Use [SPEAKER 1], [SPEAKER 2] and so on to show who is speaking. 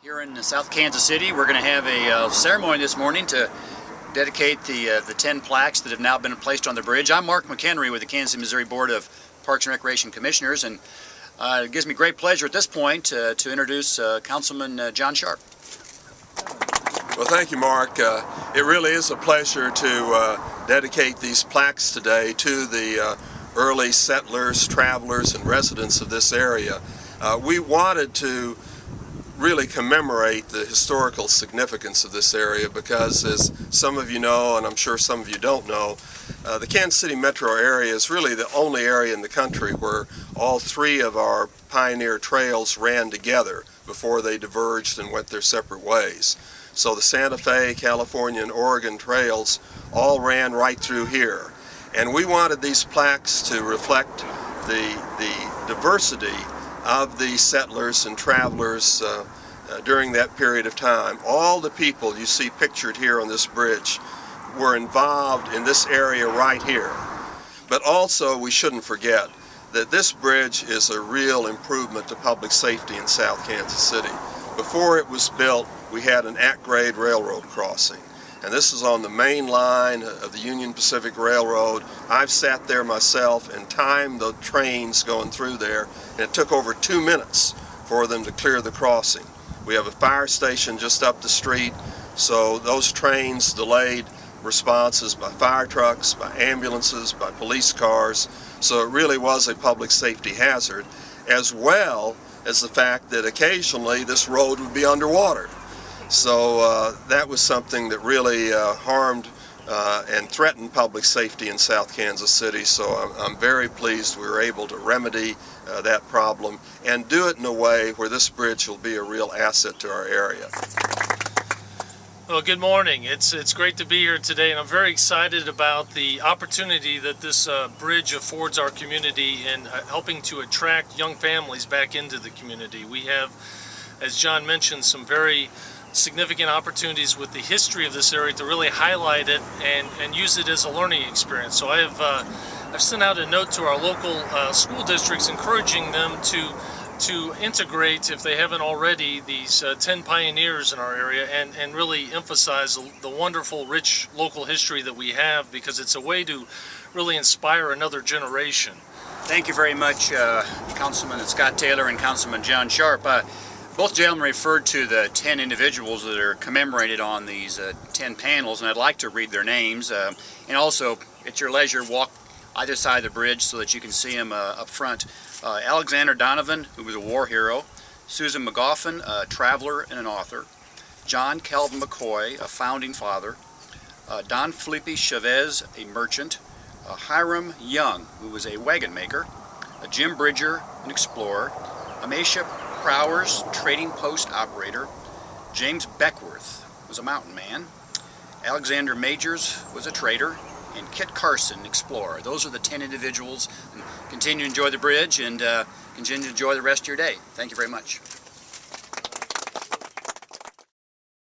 [SPEAKER 1] Here in South Kansas City, we're going to have a ceremony this morning to dedicate the 10 plaques that have now been placed on the bridge. I'm Mark McHenry with the Kansas City, Missouri Board of Parks and Recreation Commissioners, and it gives me great pleasure at this point to introduce Councilman John Sharp.
[SPEAKER 2] Well, thank you, Mark. It really is a pleasure to dedicate these plaques today to the early settlers, travelers, and residents of this area. We wanted to really commemorate the historical significance of this area because, as some of you know, and I'm sure some of you don't know, the Kansas City metro area is really the only area in the country where all three of our pioneer trails ran together before they diverged and went their separate ways. So the Santa Fe, California, and Oregon trails all ran right through here. And we wanted these plaques to reflect the diversity of the settlers and travelers during that period of time. All the people you see pictured here on this bridge were involved in this area right here. But also, we shouldn't forget that this bridge is a real improvement to public safety in South Kansas City. Before it was built, we had an at-grade railroad crossing. And this is on the main line of the Union Pacific Railroad. I've sat there myself and timed the trains going through there, and it took over 2 minutes for them to clear the crossing. We have a fire station just up the street, so those trains delayed responses by fire trucks, by ambulances, by police cars. So it really was a public safety hazard, as well as the fact that occasionally this road would be underwater. So that was something that really harmed and threatened public safety in South Kansas City. So I'm very pleased we were able to remedy that problem and do it in a way where this bridge will be a real asset to our area.
[SPEAKER 3] Well, good morning. It's great to be here today, and I'm very excited about the opportunity that this bridge affords our community in helping to attract young families back into the community. We have, as John mentioned, some very significant opportunities with the history of this area to really highlight it and use it as a learning experience. So I've sent out a note to our local school districts encouraging them to integrate, if they haven't already, these 10 pioneers in our area and really emphasize the wonderful, rich local history that we have, because it's a way to really inspire another generation.
[SPEAKER 1] Thank you very much, Councilman Scott Taylor and Councilman John Sharp. Both gentlemen referred to the 10 individuals that are commemorated on these 10 panels, and I'd like to read their names. And also, at your leisure, walk either side of the bridge so that you can see them up front. Alexander Donovan, who was a war hero. Susan McGoffin, a traveler and an author. John Calvin McCoy, a founding father. Don Felipe Chavez, a merchant. Hiram Young, who was a wagon maker. Jim Bridger, an explorer. Amasia Prowers, trading post operator. James Beckworth was a mountain man. Alexander Majors was a trader. And Kit Carson, explorer. Those are the 10 individuals. And continue to enjoy the bridge and continue to enjoy the rest of your day. Thank you very much.